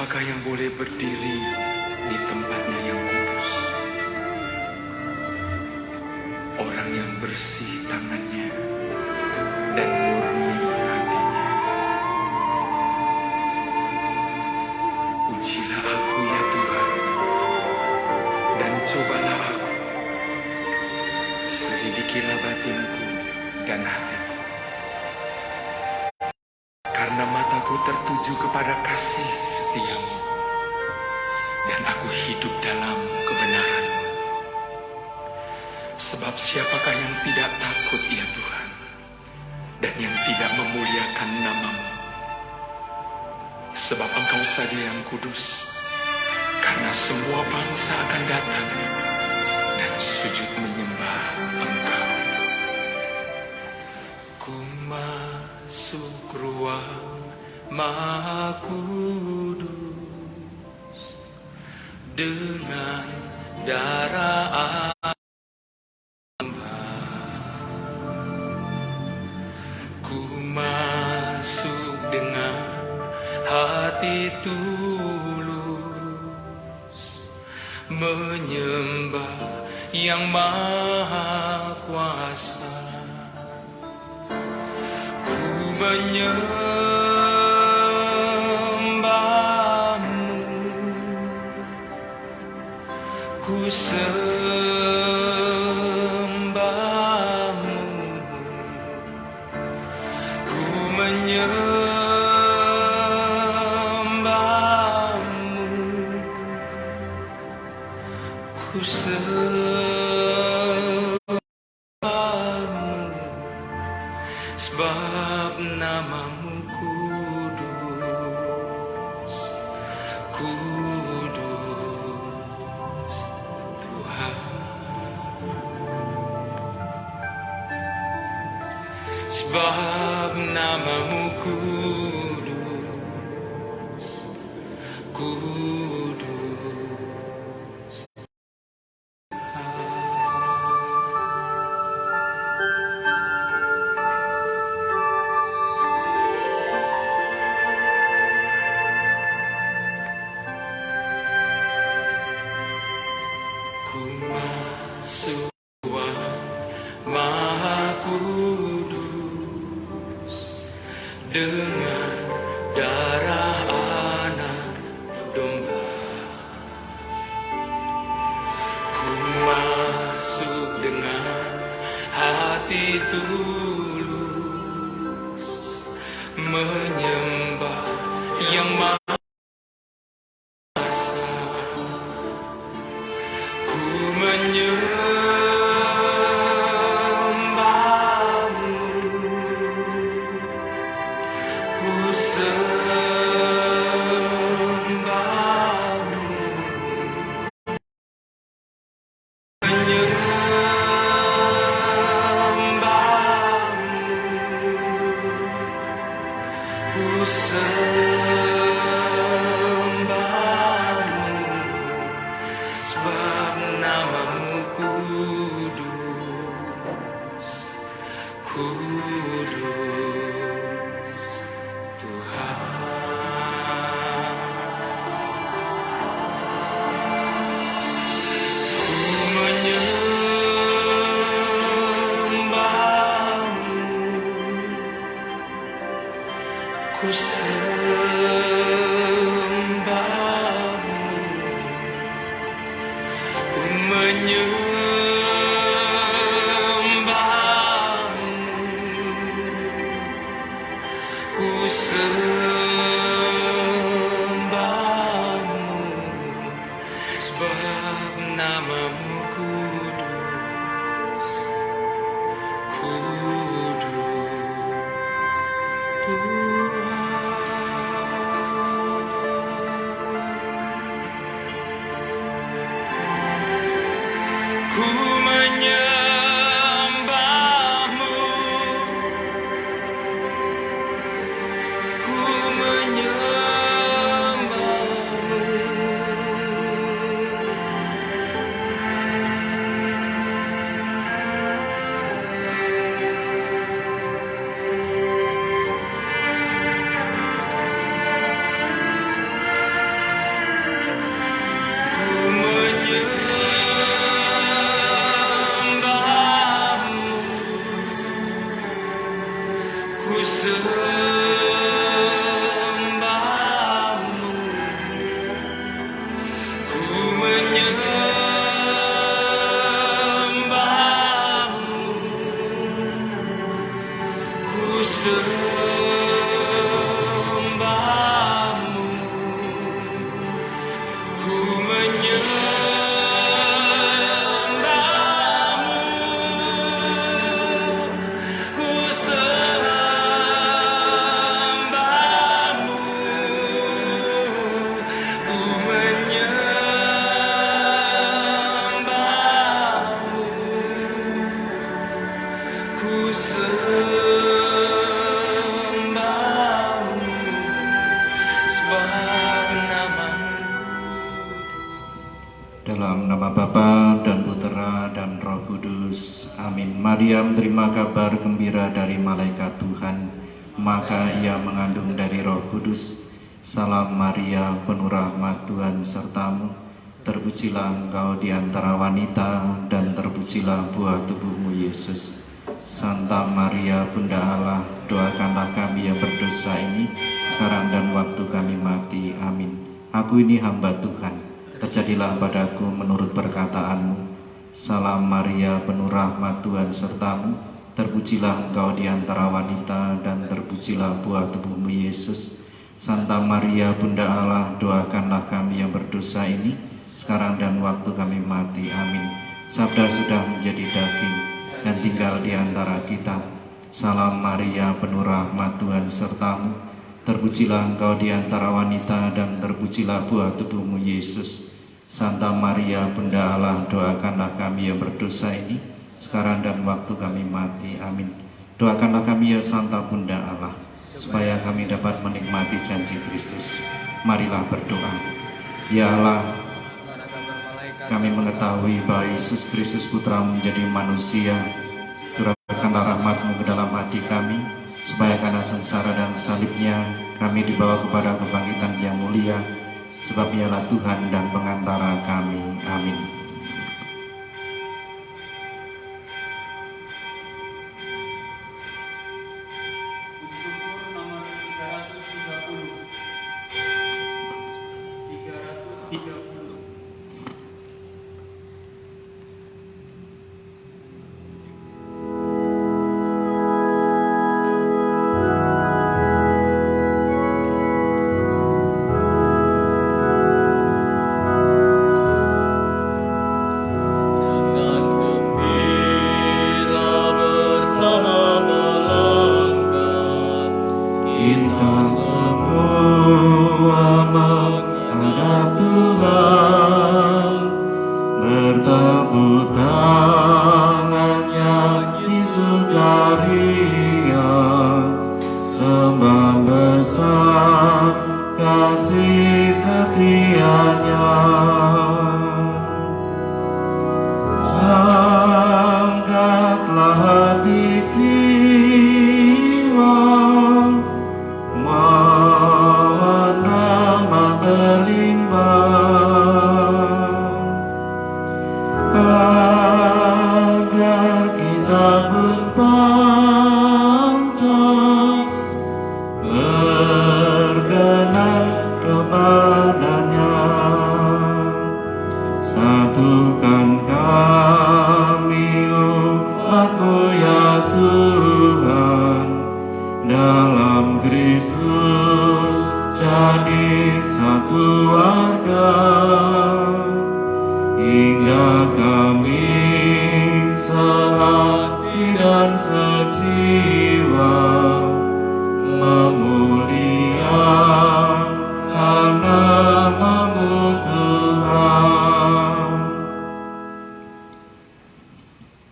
siapakah yang boleh berdiri di tempatnya yang kudus? Orang yang bersih tangannya dan murni hatinya. Ujilah aku ya Tuhan, dan cobalah aku. Selidikilah batinku dan hatiku. Karena mataku tertuju kepada kasih setiamu, dan aku hidup dalam kebenaran-Mu. Sebab siapakah yang tidak takut ya Tuhan, dan yang tidak memuliakan nama-Mu? Sebab Engkau saja yang kudus, karena semua bangsa akan datang dan sujud menyembah Engkau. Ku masuk ruang Maha Kudus dengan darah Amba. Ku masuk dengan hati tulus, menyembah yang Maha Kuasa. Ku menyembah-Mu, ku sembah-Mu, ku menyembah-Mu, ku sembah-Mu, sebab nama-Mu kudus, kudus Tuhan. Sebab nama-Mu kudus, kudus Ku masuk ruang Maha Kudus dengan darah anak domba. Ku masuk dengan hati tulus, menyembah yang Maha. Ku menyembah-Mu, ku sembah-Mu, menyembah-Mu, ku sembah-Mu, sebab nama-Mu kudus, kudus Tuhan. Ku menyembah-Mu, ku sembah-Mu, ku menyembah-Mu, ku sembah-Mu, sebab nama-Mu kudus, kudus Tuhan. Ku menyembah-Mu, ku menyembah-Mu, nama Bapa dan Putera dan Roh Kudus. Amin. Maria menerima kabar gembira dari malaikat Tuhan, maka ia mengandung dari Roh Kudus. Salam Maria, penuh rahmat, Tuhan sertamu. Terpujilah engkau di antara wanita, dan terpujilah buah tubuhmu Yesus. Santa Maria, Bunda Allah, doakanlah kami yang berdosa ini, sekarang dan waktu kami mati. Amin. Aku ini hamba Tuhan, terjadilah padaku menurut perkataanmu. Salam Maria, penuh rahmat, Tuhan sertamu. Terpujilah engkau di antara wanita, dan terpujilah buah tubuhmu Yesus. Santa Maria, Bunda Allah, doakanlah kami yang berdosa ini, sekarang dan waktu kami mati. Amin. Sabda sudah menjadi daging dan tinggal di antara kita. Salam Maria, penuh rahmat, Tuhan sertamu. Terpujilah engkau di antara wanita, dan terpujilah buah tubuhmu Yesus. Santa Maria, Bunda Allah, doakanlah kami yang berdosa ini, sekarang dan waktu kami mati. Amin. Doakanlah kami ya Santa Bunda Allah, supaya kami dapat menikmati janji Kristus. Marilah berdoa. Ya Allah, kami mengetahui bahwa Yesus Kristus Putra-Mu menjadi manusia. Curahkanlah rahmat-Mu ke dalam hati kami, supaya karena sengsara dan salibnya kami dibawa kepada kebangkitan yang mulia. Sebab Ialah Tuhan dan pengantara kami. Amin.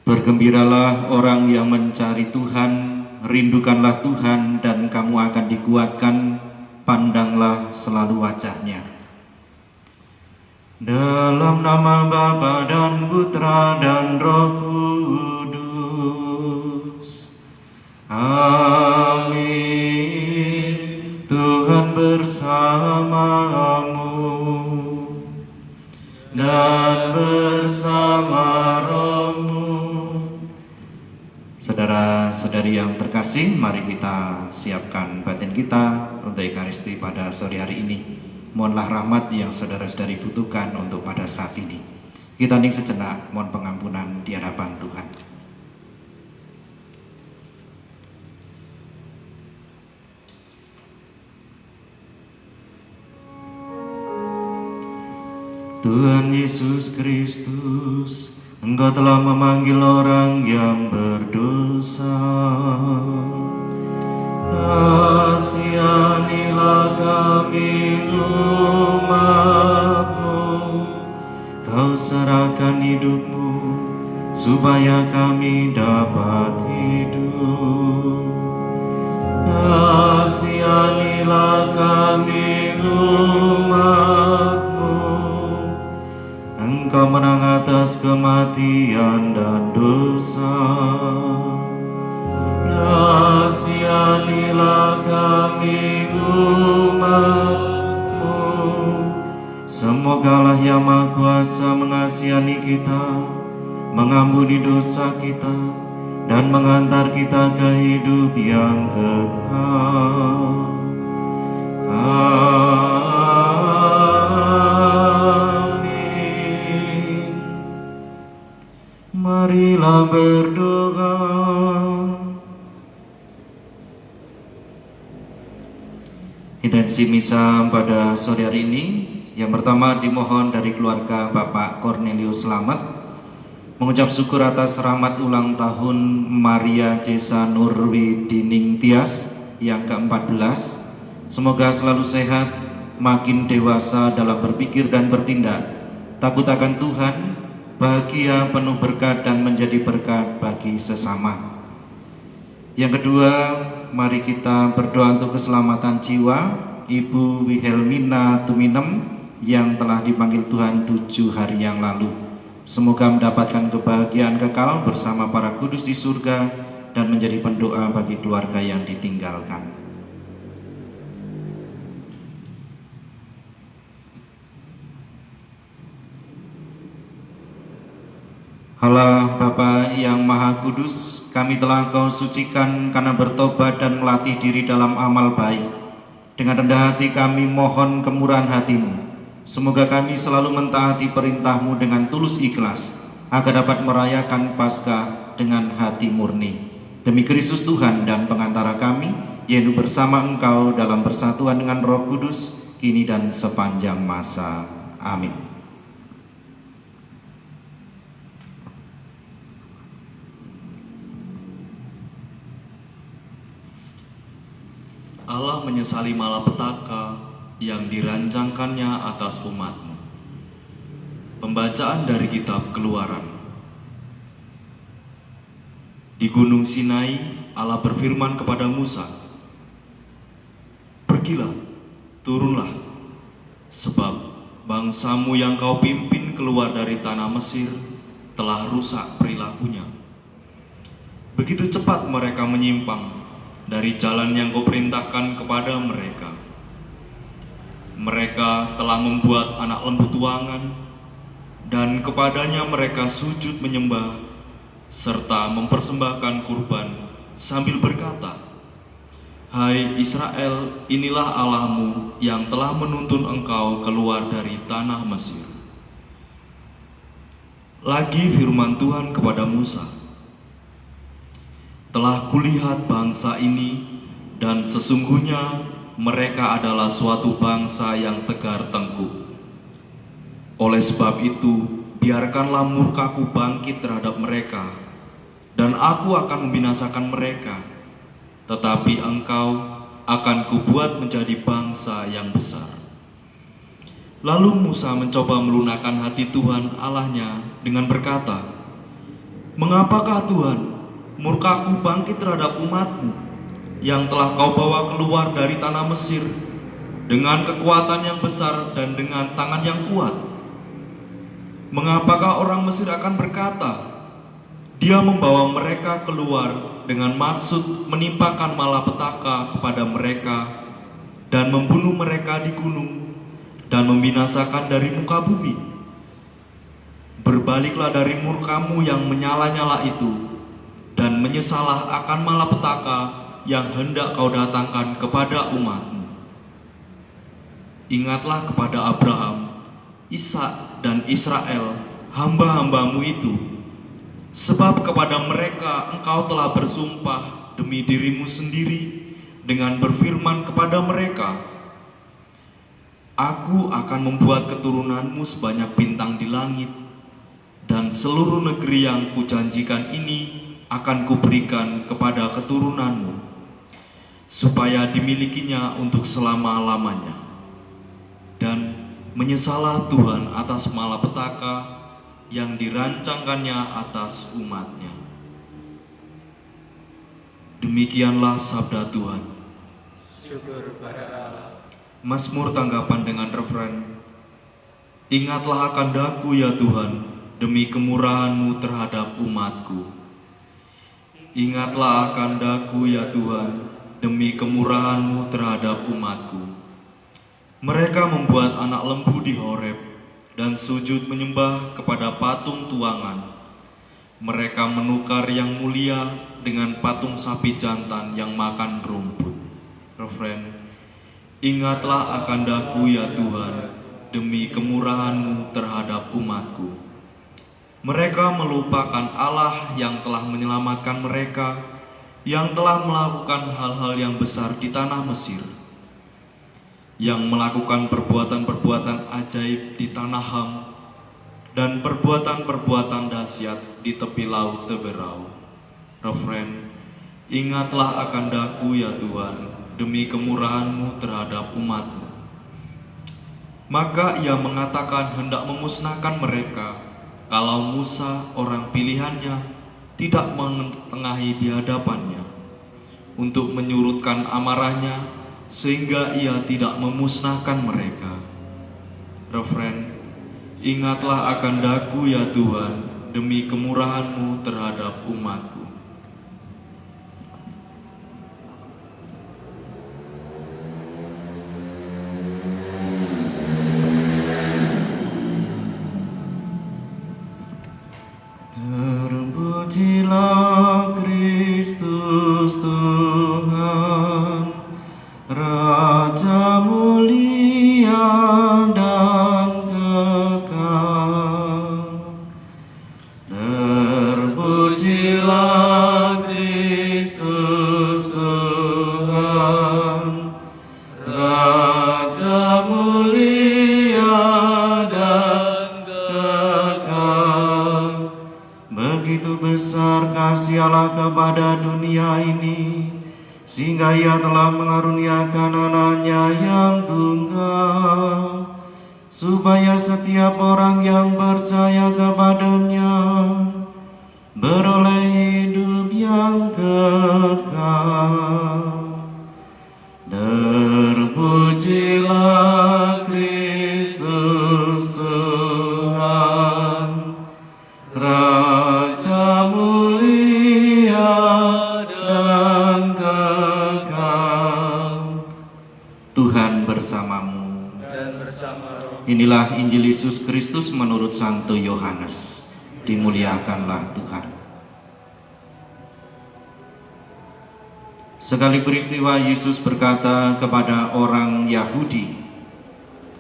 Bergembiralah orang yang mencari Tuhan, rindukanlah Tuhan dan kamu akan dikuatkan, pandanglah selalu wajah-Nya. Dalam nama Bapa dan Putra dan Roh Kudus. Amin. Tuhan bersamamu dan bersama rohmu. Saudara-saudari yang terkasih, mari kita siapkan batin kita untuk Ekaristi pada sore hari ini. Mohonlah rahmat yang saudara-saudari butuhkan untuk pada saat ini. Kita hening sejenak, mohon pengampunan di hadapan Tuhan. Tuhan Yesus Kristus, Engkau telah memanggil orang yang berdosa. Kasihanilah kami umat-Mu. Kau serahkan hidup-Mu supaya kami dapat hidup. Kasihanilah kami umat-Mu. Engkau menang atas kematian dan dosa. Kasihanilah kami umat-Mu. Semoga Allah yang Maha Kuasa mengasihani kita, mengampuni dosa kita, dan mengantar kita ke hidup yang kekal. Amin. Marilah berdoa. Intensi misa pada sore hari ini, yang pertama dimohon dari keluarga Bapak Cornelius Slamet mengucap syukur atas rahmat ulang tahun Maria Jesa Nurwidining Tias yang ke-14. Semoga selalu sehat, makin dewasa dalam berpikir dan bertindak, takut akan Tuhan, bahagia, penuh berkat dan menjadi berkat bagi sesama. Yang kedua, mari kita berdoa untuk keselamatan jiwa Ibu Wilhelmina Tuminem yang telah dipanggil Tuhan 7 hari yang lalu. Semoga mendapatkan kebahagiaan kekal bersama para kudus di surga dan menjadi pendoa bagi keluarga yang ditinggalkan. Allah Bapa yang Maha Kudus, kami telah Kau sucikan karena bertobat dan melatih diri dalam amal baik. Dengan rendah hati kami mohon kemurahan hati-Mu. Semoga kami selalu mentaati perintah-Mu dengan tulus ikhlas, agar dapat merayakan Paskah dengan hati murni. Demi Kristus Tuhan dan pengantara kami, yang bersama Engkau dalam persatuan dengan Roh Kudus, kini dan sepanjang masa. Amin. Allah menyesali malapetaka yang dirancangkannya atas umat-Mu. Pembacaan dari kitab Keluaran. Di Gunung Sinai, Allah berfirman kepada Musa, "Pergilah, turunlah, sebab bangsamu yang kau pimpin keluar dari tanah Mesir telah rusak perilakunya. Begitu cepat mereka menyimpang dari jalan yang Kau perintahkan kepada mereka. Mereka telah membuat anak lembu tuangan, dan kepadanya mereka sujud menyembah, serta mempersembahkan kurban sambil berkata, 'Hai Israel, inilah Allahmu yang telah menuntun engkau keluar dari tanah Mesir.' Lagi firman Tuhan kepada Musa, 'Telah kulihat bangsa ini, dan sesungguhnya mereka adalah suatu bangsa yang tegar tengkuk. Oleh sebab itu, biarkanlah murkaku bangkit terhadap mereka, dan aku akan membinasakan mereka. Tetapi engkau akan kubuat menjadi bangsa yang besar.' Lalu Musa mencoba melunakkan hati Tuhan Allahnya dengan berkata, 'Mengapakah Tuhan murkaku bangkit terhadap umat-Mu yang telah Kau bawa keluar dari tanah Mesir dengan kekuatan yang besar dan dengan tangan yang kuat? Mengapakah orang Mesir akan berkata, Dia membawa mereka keluar dengan maksud menimpakan malapetaka kepada mereka dan membunuh mereka di gunung dan membinasakan dari muka bumi? Berbaliklah dari murka-Mu yang menyala-nyala itu, dan menyesalah akan malapetaka yang hendak Kau datangkan kepada umat-Mu. Ingatlah kepada Abraham, Ishak dan Israel, hamba-hamba-Mu itu, sebab kepada mereka Engkau telah bersumpah demi diri-Mu sendiri dengan berfirman kepada mereka, Aku akan membuat keturunan-Mu sebanyak bintang di langit, dan seluruh negeri yang Kujanjikan ini akan Kuberikan kepada keturunan-Mu, supaya dimilikinya untuk selama-lamanya. Dan menyesalah Tuhan atas malapetaka yang dirancangkannya atas umat-Nya." Demikianlah sabda Tuhan. Syukur pada Allah. Mazmur tanggapan dengan referen, Ingatlah akan daku ya Tuhan, demi kemurahan-Mu terhadap umat-Ku. Ingatlah akan daku ya Tuhan, demi kemurahan-Mu terhadap umat-Ku. Mereka membuat anak lembu di Horeb dan sujud menyembah kepada patung tuangan. Mereka menukar yang mulia dengan patung sapi jantan yang makan rumput. Refren, ingatlah akan daku ya Tuhan, demi kemurahan-Mu terhadap umat-Ku. Mereka melupakan Allah yang telah menyelamatkan mereka, yang telah melakukan hal-hal yang besar di tanah Mesir, yang melakukan perbuatan-perbuatan ajaib di tanah Ham, dan perbuatan-perbuatan dahsyat di tepi laut Teberau. Refren, ingatlah akan daku ya Tuhan, demi kemurahan-Mu terhadap umat-Mu. Maka ia mengatakan hendak memusnahkan mereka, kalau Musa orang pilihannya tidak menengahi di hadapannya, untuk menyurutkan amarahnya, sehingga ia tidak memusnahkan mereka. Refren, ingatlah akan daku ya Tuhan, demi kemurahan-Mu terhadap umat-Ku. Terpujilah Kristus Tuhan, Raja mulia dan kekal. Terpujilah Kristus Tuhan, Raja mulia dan kekal. Begitu besar kasih Allah kepada dunia ini, sehingga Ia telah mengaruniakan anaknya yang tunggal, supaya setiap orang yang percaya kepadanya beroleh hidup yang kekal. Terpujilah Kristus Tuhan, Raja mulia dan kekal. Tuhan bersamamu. Inilah Injil Yesus Kristus menurut Santo Yohanes. Dimuliakanlah Tuhan. Sekali peristiwa Yesus berkata kepada orang Yahudi,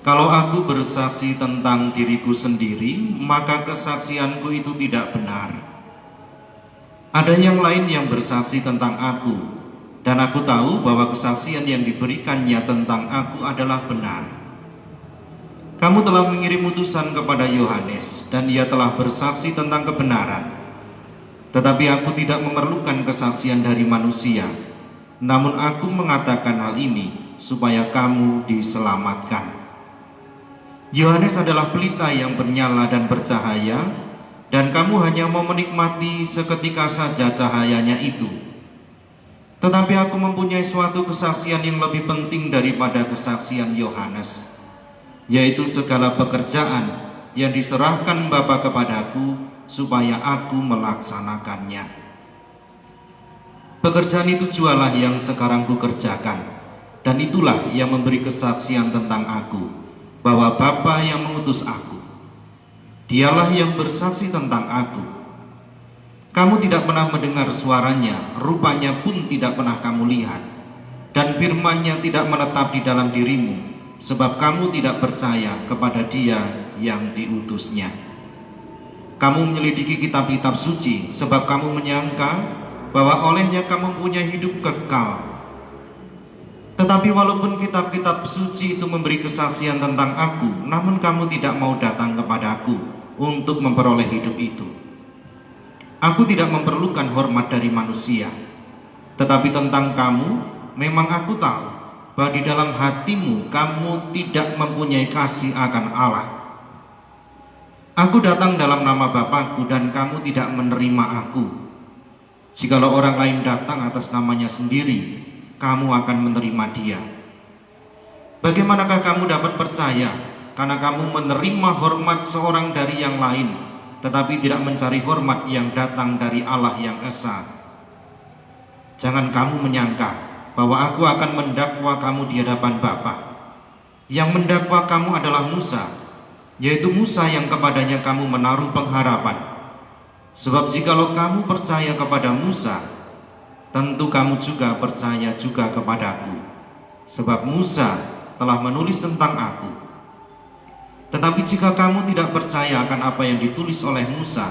"Kalau aku bersaksi tentang diriku sendiri, maka kesaksianku itu tidak benar. Ada yang lain yang bersaksi tentang aku, dan aku tahu bahwa kesaksian yang diberikannya tentang aku adalah benar. Kamu telah mengirim utusan kepada Yohanes, dan ia telah bersaksi tentang kebenaran. Tetapi aku tidak memerlukan kesaksian dari manusia, namun aku mengatakan hal ini supaya kamu diselamatkan. Yohanes adalah pelita yang bernyala dan bercahaya, dan kamu hanya mau menikmati seketika saja cahayanya itu. Tetapi aku mempunyai suatu kesaksian yang lebih penting daripada kesaksian Yohanes, yaitu segala pekerjaan yang diserahkan Bapa kepadaku supaya aku melaksanakannya. Pekerjaan itu jualah yang sekarang kukerjakan, dan itulah yang memberi kesaksian tentang aku, bahwa Bapa yang mengutus aku, Dialah yang bersaksi tentang aku. Kamu tidak pernah mendengar suaranya, rupanya pun tidak pernah kamu lihat, dan firman-Nya tidak menetap di dalam dirimu, sebab kamu tidak percaya kepada Dia yang diutusnya. Kamu menyelidiki kitab-kitab suci, sebab kamu menyangka bahwa olehnya kamu punya hidup kekal. Tetapi walaupun kitab-kitab suci itu memberi kesaksian tentang aku, namun kamu tidak mau datang kepadaku untuk memperoleh hidup itu. Aku tidak memerlukan hormat dari manusia, tetapi tentang kamu, memang aku tahu bahwa di dalam hatimu kamu tidak mempunyai kasih akan Allah. Aku datang dalam nama Bapakku dan kamu tidak menerima aku. Jikalau orang lain datang atas namanya sendiri, kamu akan menerima dia. Bagaimanakah kamu dapat percaya karena kamu menerima hormat seorang dari yang lain, tetapi tidak mencari hormat yang datang dari Allah yang esa. Jangan kamu menyangka bahwa aku akan mendakwa kamu di hadapan Bapa. Yang mendakwa kamu adalah Musa, yaitu Musa yang kepadanya kamu menaruh pengharapan. Sebab jikalau kamu percaya kepada Musa, tentu kamu juga percaya juga kepadaku, sebab Musa telah menulis tentang aku. Tetapi jika kamu tidak percaya akan apa yang ditulis oleh Musa,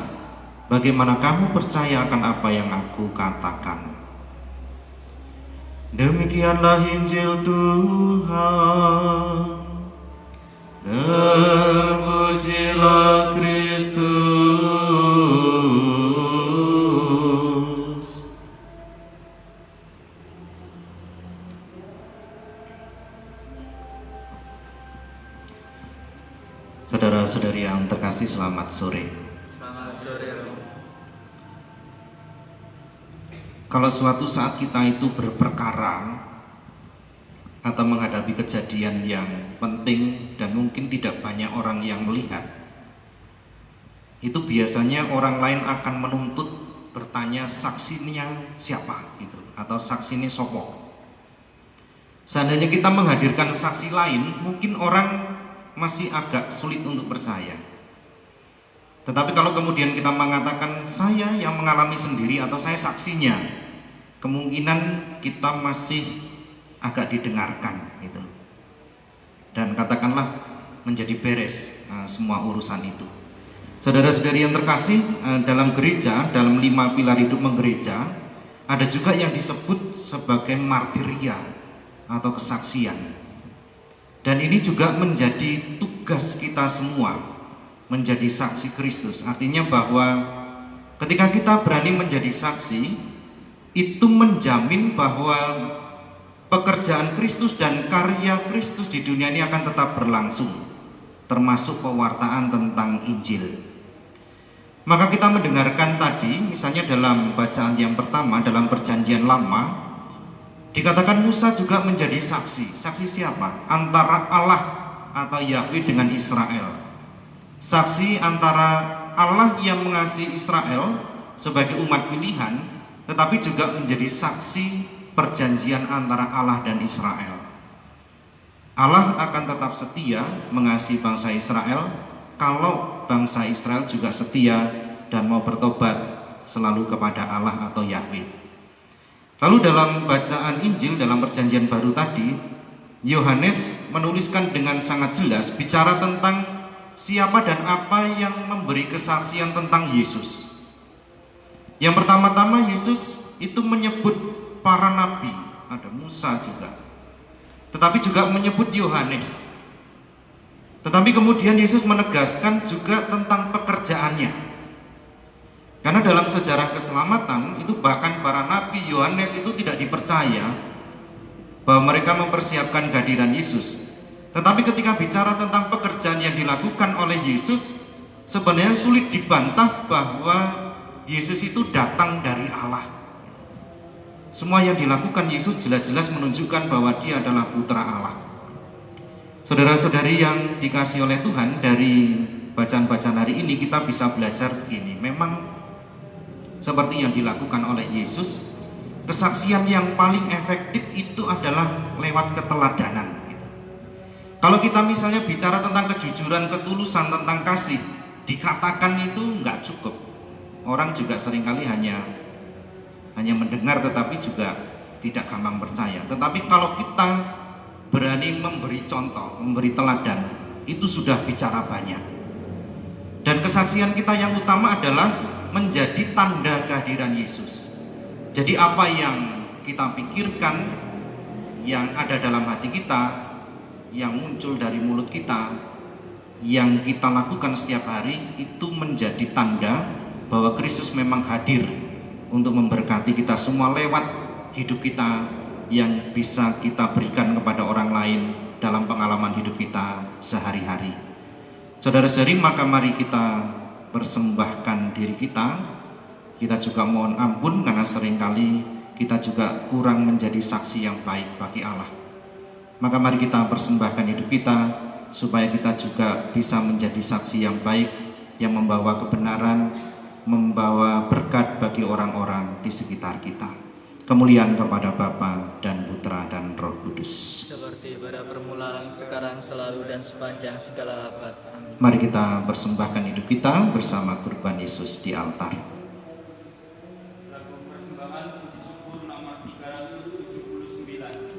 bagaimana kamu percaya akan apa yang aku katakan? Demikianlah Injil Tuhan. Terpujilah Kristus. Saudara-saudari yang terkasih, selamat sore. Selamat sore. Kalau suatu saat kita itu berperkara atau menghadapi kejadian yang penting dan mungkin tidak banyak orang yang melihat, itu biasanya orang lain akan menuntut, bertanya saksinya siapa gitu, atau saksinya sopo. Seandainya kita menghadirkan saksi lain, mungkin orang masih agak sulit untuk percaya. Tetapi kalau kemudian kita mengatakan saya yang mengalami sendiri atau saya saksinya, kemungkinan kita masih agak didengarkan gitu. Dan katakanlah menjadi beres semua urusan itu. Saudara-saudari yang terkasih, dalam gereja, dalam 5 pilar hidup menggereja, ada juga yang disebut sebagai martiria atau kesaksian. Dan ini juga menjadi tugas kita semua, menjadi saksi Kristus. Artinya bahwa ketika kita berani menjadi saksi, itu menjamin bahwa pekerjaan Kristus dan karya Kristus di dunia ini akan tetap berlangsung, termasuk pewartaan tentang Injil. Maka kita mendengarkan tadi, misalnya dalam bacaan yang pertama, dalam Perjanjian Lama, dikatakan Musa juga menjadi saksi. Saksi siapa? Antara Allah atau Yahweh dengan Israel. Saksi antara Allah yang mengasihi Israel sebagai umat pilihan, tetapi juga menjadi saksi perjanjian antara Allah dan Israel. Allah akan tetap setia mengasihi bangsa Israel kalau bangsa Israel juga setia dan mau bertobat selalu kepada Allah atau Yahweh. Lalu dalam bacaan Injil dalam Perjanjian Baru tadi, Yohanes menuliskan dengan sangat jelas bicara tentang siapa dan apa yang memberi kesaksian tentang Yesus. Yang pertama-tama Yesus itu menyebut para nabi, ada Musa juga, tetapi juga menyebut Yohanes. Tetapi kemudian Yesus menegaskan juga tentang pekerjaannya. Karena dalam sejarah keselamatan itu bahkan para nabi, Yohanes itu tidak dipercaya bahwa mereka mempersiapkan kehadiran Yesus. Tetapi ketika bicara tentang pekerjaan yang dilakukan oleh Yesus, sebenarnya sulit dibantah bahwa Yesus itu datang dari Allah. Semua yang dilakukan Yesus jelas-jelas menunjukkan bahwa dia adalah putra Allah. Saudara-saudari yang dikasihi oleh Tuhan, dari bacaan-bacaan hari ini kita bisa belajar begini. Memang seperti yang dilakukan oleh Yesus, kesaksian yang paling efektif itu adalah lewat keteladanan. Kalau kita misalnya bicara tentang kejujuran, ketulusan, tentang kasih, dikatakan itu nggak cukup. Orang juga seringkali hanya mendengar tetapi juga tidak gampang percaya. Tetapi kalau kita berani memberi contoh, memberi teladan, itu sudah bicara banyak. Dan kesaksian kita yang utama adalah menjadi tanda kehadiran Yesus. Jadi apa yang kita pikirkan, yang ada dalam hati kita, yang muncul dari mulut kita, yang kita lakukan setiap hari, itu menjadi tanda bahwa Kristus memang hadir untuk memberkati kita semua lewat hidup kita yang bisa kita berikan kepada orang lain dalam pengalaman hidup kita sehari-hari. Saudara-saudari, maka mari kita persembahkan diri kita. Kita juga mohon ampun karena seringkali kita juga kurang menjadi saksi yang baik bagi Allah. Maka mari kita persembahkan hidup kita, supaya kita juga bisa menjadi saksi yang baik, yang membawa kebenaran, membawa berkat bagi orang-orang di sekitar kita. Kemuliaan kepada Bapa dan Putra dan Roh Kudus. Seperti pada permulaan, sekarang, selalu, dan sepanjang segala abad. Amin. Mari kita persembahkan hidup kita bersama kurban Yesus di altar. Lagu persembahan puji syukur nomor 379.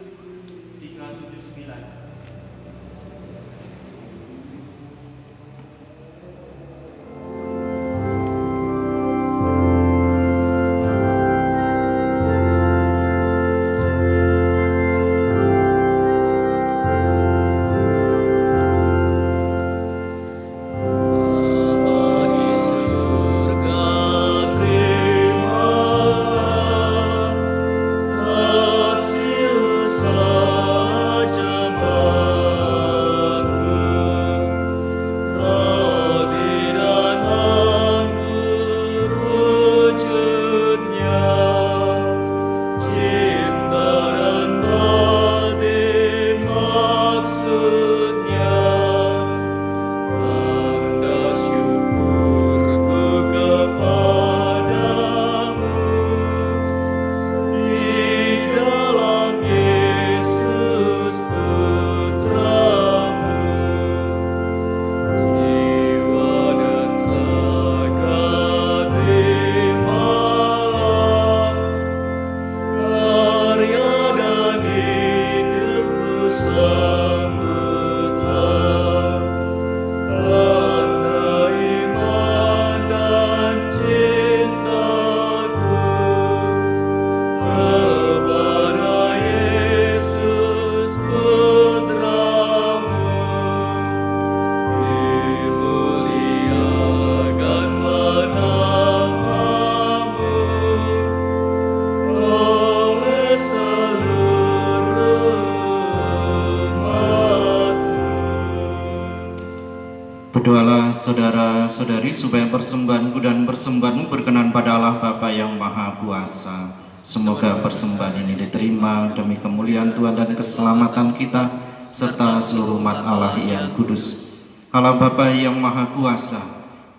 Berdoalah saudara-saudari supaya persembahanku dan persembahanmu berkenan pada Allah Bapa yang Maha Kuasa. Semoga persembahan ini diterima demi kemuliaan Tuhan dan keselamatan kita serta seluruh umat Allah yang kudus. Allah Bapa yang Maha Kuasa,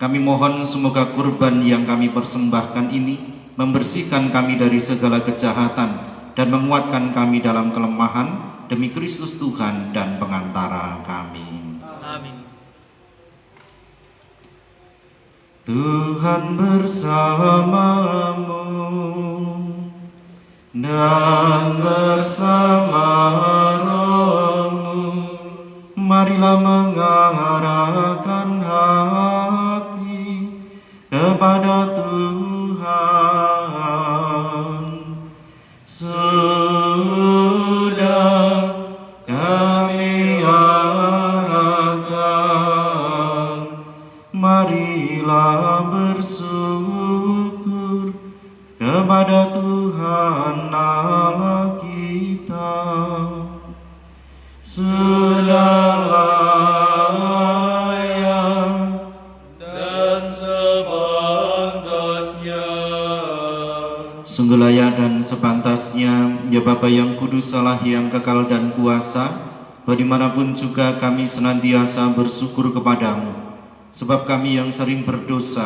kami mohon semoga kurban yang kami persembahkan ini membersihkan kami dari segala kejahatan dan menguatkan kami dalam kelemahan demi Kristus Tuhan dan pengantara kami. Amin. Tuhan bersamamu dan bersama rohmu. Marilah mengarahkan hati kepada Tuhan. Sudah kami arahkan, marilah bersyukur kepada Tuhan Allah kita. Sudah layak dan sepantasnya. Sungguh layak dan sepantasnya, ya Bapa yang kudus, Allah yang kekal dan kuasa, bahwa dimanapun juga kami senantiasa bersyukur kepadamu, sebab kami yang sering berdosa,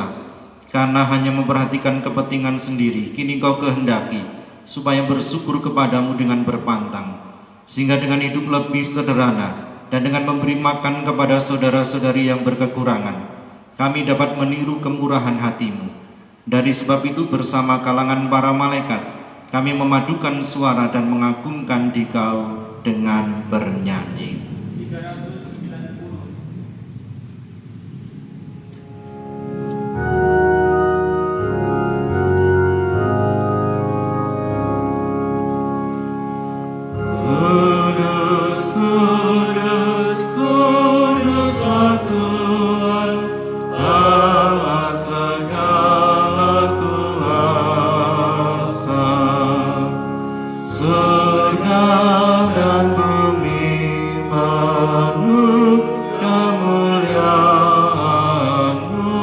karena hanya memperhatikan kepentingan sendiri, kini Kau kehendaki, supaya bersyukur kepadamu dengan berpantang, sehingga dengan hidup lebih sederhana, dan dengan memberi makan kepada saudara-saudari yang berkekurangan, kami dapat meniru kemurahan hati-Mu. Dari sebab itu bersama kalangan para malaikat, kami memadukan suara dan mengagungkan Dikau dengan bernyanyi. 390. Kudus, kudus, kuduslah Tuhan, Allah segala kuasa. Surga dan bumi penuh kemuliaan-Mu.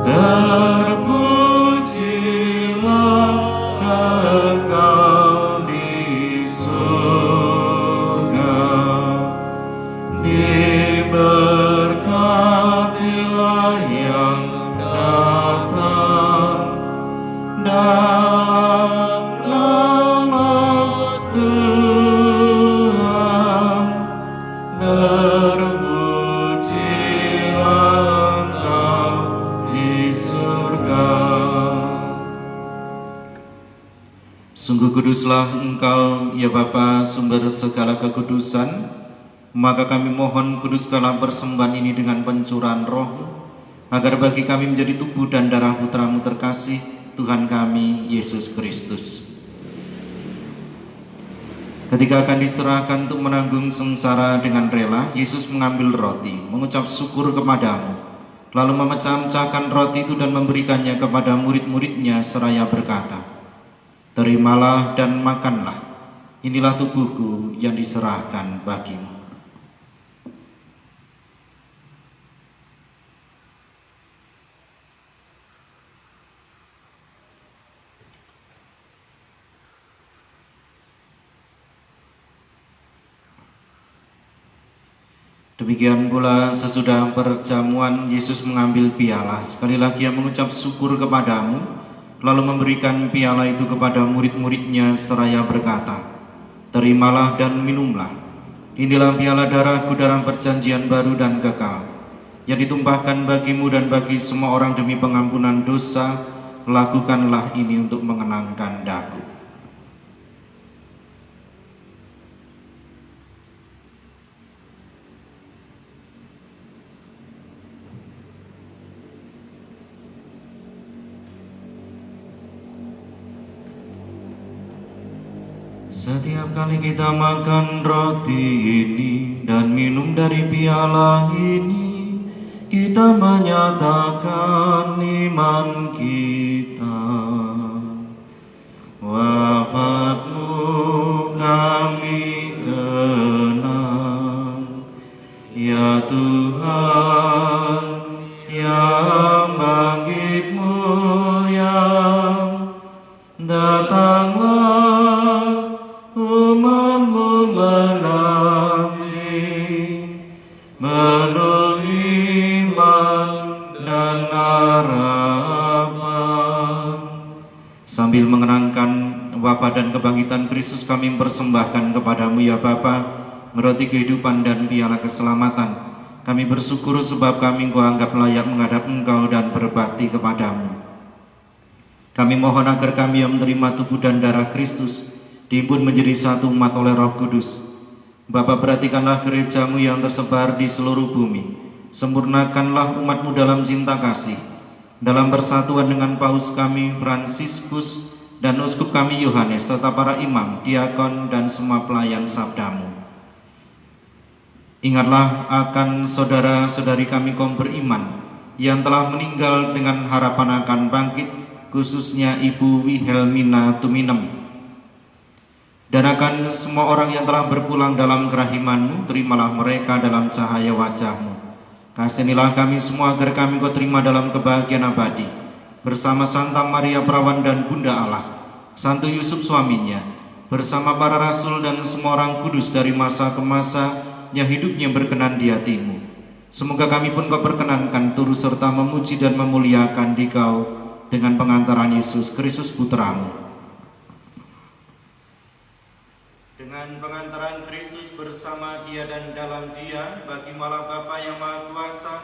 Terpujilah Engkau di surga, yang datang dalam nama Tuhan. Terpujilah Engkau di surga. Sungguh kuduslah Engkau, ya Bapa, sumber segala kekudusan. Maka kami mohon kuduskanlah persembahan ini dengan pencurahan Roh, agar bagi kami menjadi tubuh dan darah Putra-Mu terkasih, Tuhan kami, Yesus Kristus. Ketika akan diserahkan untuk menanggung sengsara dengan rela, Yesus mengambil roti, mengucap syukur kepadamu, lalu memecah-mecahkan roti itu dan memberikannya kepada murid-muridnya seraya berkata, "Terimalah dan makanlah, inilah tubuhku yang diserahkan bagimu." Demikian pula sesudah perjamuan, Yesus mengambil piala. Sekali lagi Ia mengucap syukur kepadamu, lalu memberikan piala itu kepada murid-muridnya seraya berkata, "Terimalah dan minumlah. Inilah piala darahku dalam perjanjian baru dan kekal, yang ditumpahkan bagimu dan bagi semua orang demi pengampunan dosa. Lakukanlah ini untuk mengenangkan daku." Setiap kali kita makan roti ini dan minum dari piala ini, kita menyatakan iman kita. Wafat-Mu kami kenang, ya Tuhan, yang bangkit-Mu yang datanglah. Umat-Mu menanti penuh iman dan harapan. Sambil mengenangkan wafat dan kebangkitan Kristus, kami mempersembahkan kepadamu, ya Bapa, roti kehidupan dan piala keselamatan. Kami bersyukur sebab kami Engkau anggap layak menghadap Engkau dan berbakti kepadamu. Kami mohon agar kami yang menerima tubuh dan darah Kristus dihimpun menjadi satu umat oleh Roh Kudus. Bapa, perhatikanlah gereja-Mu yang tersebar di seluruh bumi. Sempurnakanlah umat-Mu dalam cinta kasih, dalam persatuan dengan Paus kami Fransiskus dan Uskup kami Yohanes, serta para imam, diakon, dan semua pelayan sabda-Mu. Ingatlah akan saudara-saudari kami kaum beriman yang telah meninggal dengan harapan akan bangkit, khususnya Ibu Wilhelmina Tuminem. Dan akan semua orang yang telah berpulang dalam kerahiman-Mu, terimalah mereka dalam cahaya wajah-Mu. Kasihanilah kami semua agar kami Kau terima dalam kebahagiaan abadi, bersama Santa Maria Perawan dan Bunda Allah, Santo Yusuf suaminya, bersama para rasul dan semua orang kudus dari masa ke masa yang hidupnya berkenan di hati-Mu. Semoga kami pun Kau perkenankan turut serta memuji dan memuliakan Dikau dengan pengantaran Yesus Kristus Putra-Mu. Dengan pengantaran Kristus bersama Dia dan dalam Dia, bagi malah Bapa yang Maha Kuasa,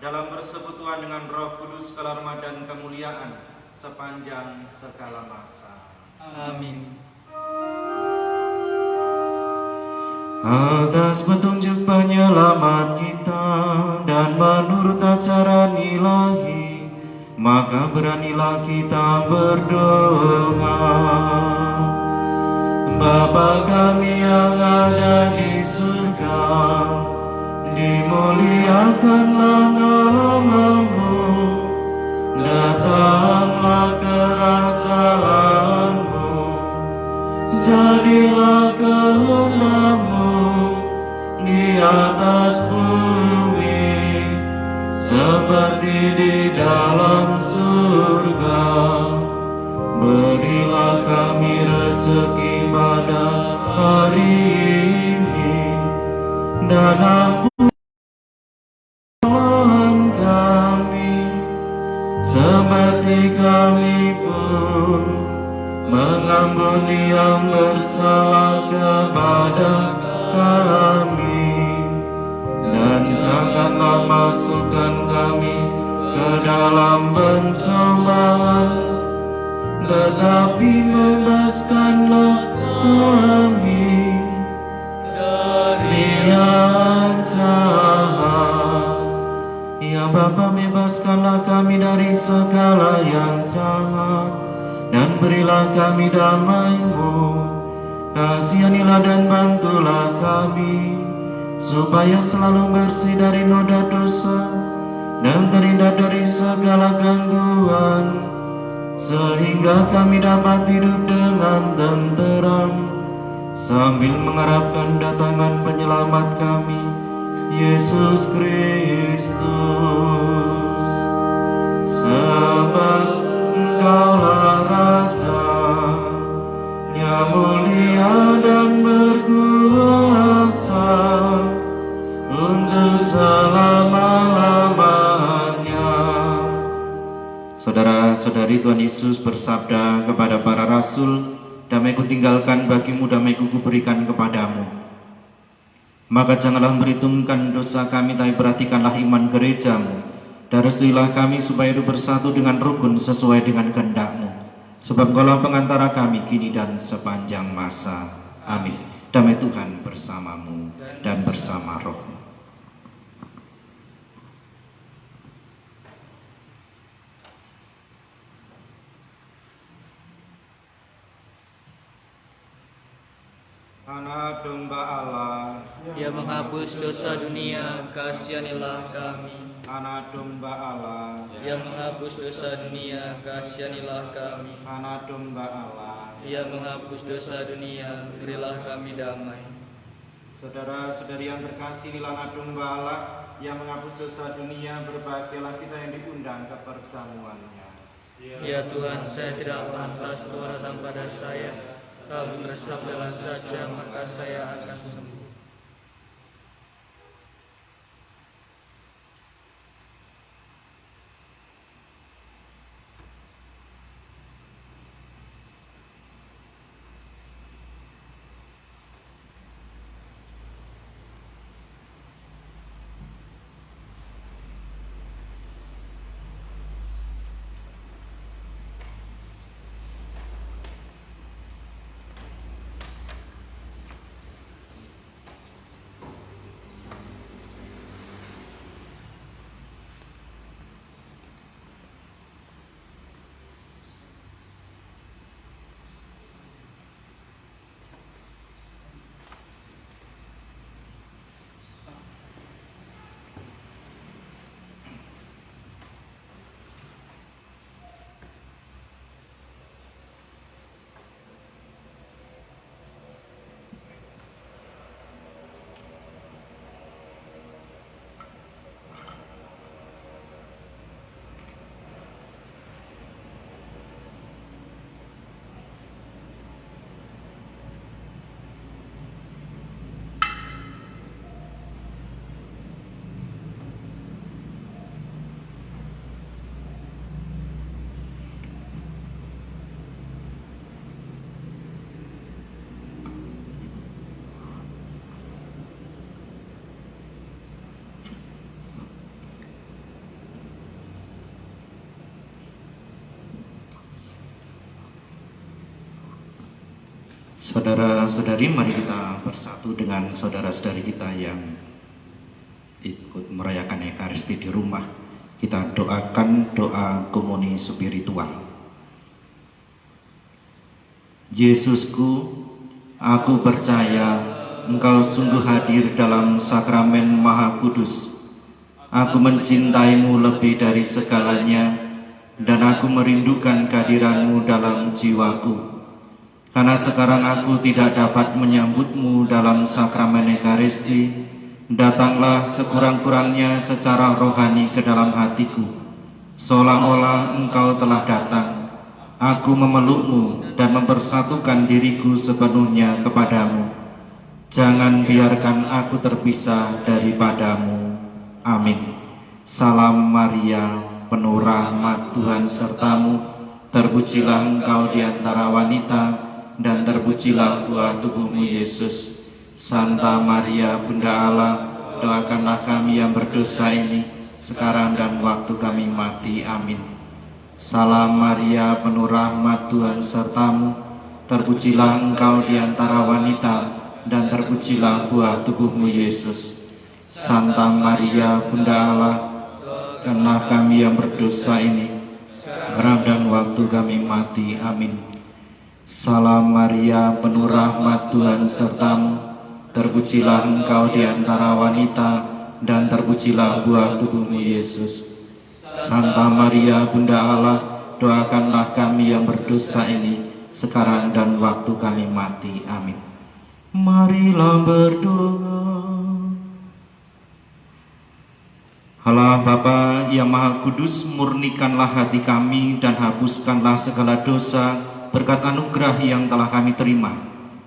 dalam persekutuan dengan Roh Kudus, segala hormat dan kemuliaan sepanjang segala masa. Amin. Atas petunjuk penyelamat kita dan menurut ajaran ilahi, maka beranilah kita berdoa. Bapa kami yang ada di surga, dimuliakanlah nama-Mu, datanglah kerajaan-Mu, jadilah kehendak-Mu di atas bumi seperti di dalam surga. Berilah kami rezeki pada hari ini, dan ampuni kesalahan kami seperti kami pun mengampuni yang bersalah kepada kami, dan janganlah masukkan kami ke dalam pencobaan, tetapi bebaskanlah kami dari yang jahat. Ya Bapa, bebaskanlah kami dari segala yang jahat, dan berilah kami damai-Mu. Kasihanilah dan bantulah kami, supaya selalu bersih dari noda dosa dan terhindar dari segala gangguan, sehingga kami dapat hidup dengan tenteram, sambil mengharapkan datangan penyelamat kami, Yesus Kristus. Sebab Engkaulah Raja yang mulia dan berkuasa untuk selama-lamanya. Saudara-saudari, Tuhan Yesus bersabda kepada para rasul, "Damai-Ku tinggalkan bagimu, damai-Ku kuberikan kepadamu. Maka janganlah memperhitungkan dosa kami, tapi perhatikanlah iman gerejamu. Dan restuilah kami supaya hidup bersatu dengan rukun sesuai dengan kehendak-Mu. Sebab Engkaulah pengantara kami kini dan sepanjang masa. Amin." Damai Tuhan bersamamu dan bersama rohmu. Anak domba Allah, Dia menghapus dosa dunia, kasihanilah kami. Anak domba Allah, Dia menghapus dosa dunia, kasihanilah kami. Anak domba Allah. Dia menghapus dosa dunia, berilah kami damai. Saudara-saudari yang terkasih, inilah Anak domba Allah yang menghapus dosa dunia. Berbahagialah kita yang diundang ke perjamuannya. Ya Tuhan, saya tidak pantas Tuhan datang pada saya, tapi bersabdalah saja maka saya akan sembuh. Saudara-saudari, mari kita bersatu dengan saudara-saudari kita yang ikut merayakan Ekaristi di rumah. Kita doakan doa komuni spiritual. Yesusku, aku percaya Engkau sungguh hadir dalam sakramen Maha Kudus. Aku mencintaimu lebih dari segalanya, dan aku merindukan kehadiranmu dalam jiwaku. Karena sekarang aku tidak dapat menyambutmu dalam sakramen Ekaristi, datanglah sekurang-kurangnya secara rohani ke dalam hatiku, seolah-olah Engkau telah datang. Aku memelukmu dan mempersatukan diriku sepenuhnya kepadamu. Jangan biarkan aku terpisah daripadamu. Amin. Salam Maria, penuh rahmat Tuhan sertamu, terpujilah engkau di antara wanita, dan terpujilah buah tubuhmu Yesus. Santa Maria, Bunda Allah, doakanlah kami yang berdosa ini, sekarang dan waktu kami mati. Amin. Salam Maria, penuh rahmat, Tuhan sertamu, terpujilah engkau di antara wanita, dan terpujilah buah tubuhmu Yesus. Santa Maria, Bunda Allah, doakanlah kami yang berdosa ini, sekarang dan waktu kami mati. Amin. Salam Maria, penuh rahmat, Tuhan sertamu, terpujilah engkau di antara wanita, dan terpujilah buah tubuhmu Yesus. Santa Maria, Bunda Allah, doakanlah kami yang berdosa ini, sekarang dan waktu kami mati. Amin. Marilah berdoa. Allah Bapa yang Maha Kudus, murnikanlah hati kami dan hapuskanlah segala dosa berkat anugerah yang telah kami terima.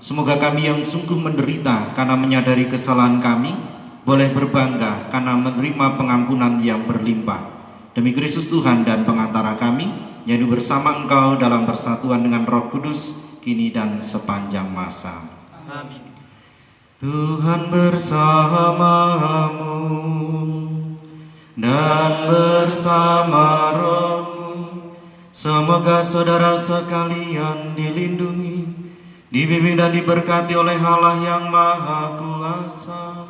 Semoga kami yang sungguh menderita karena menyadari kesalahan kami, boleh berbangga karena menerima pengampunan yang berlimpah. Demi Kristus Tuhan dan pengantara kami, yang bersama Engkau dalam persatuan dengan Roh Kudus, kini dan sepanjang masa. Amin. Tuhan bersamamu dan bersama rohmu. Semoga saudara sekalian dilindungi, dibimbing dan diberkati oleh Allah yang Maha Kuasa,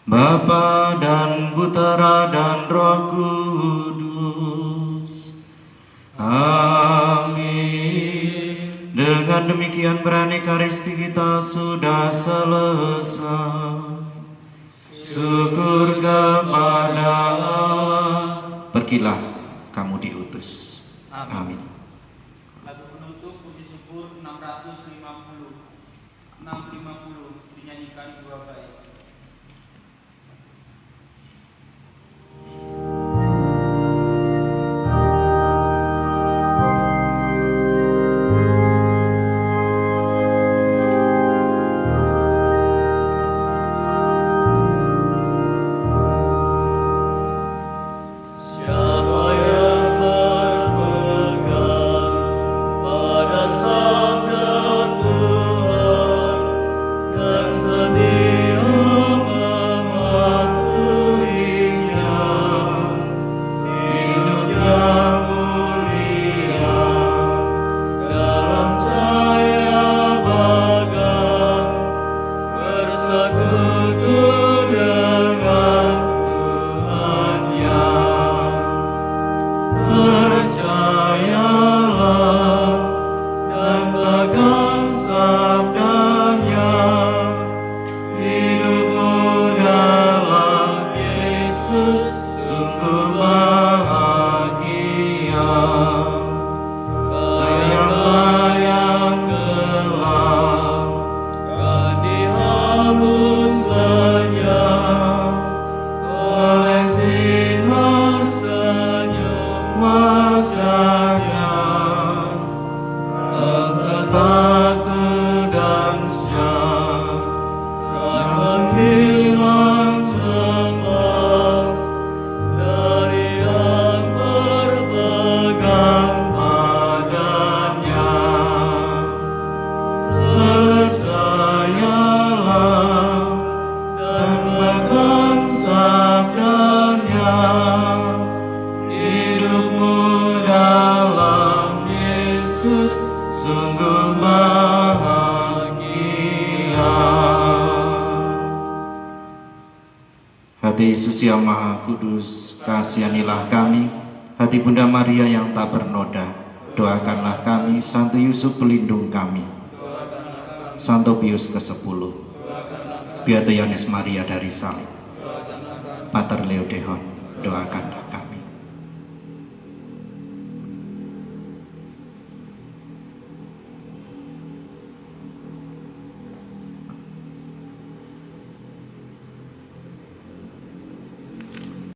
Bapa dan Putera dan Roh Kudus. Amin. Dengan demikian berani Ekaristi kita sudah selesai. Syukur kepada Allah. Pergilah, kamu diutus. Amin. Lagu penutup puji syukur 650 dinyanyikan 2 bait. Hati Yesus yang Maha Kudus, kasihanilah kami. Hati Bunda Maria yang tak bernoda, doakanlah kami. Santo Yusuf pelindung kami. Santo Pius ke-10, Beato Yohanes Maria dari Salib, Pater Leo Dehon, doakanlah.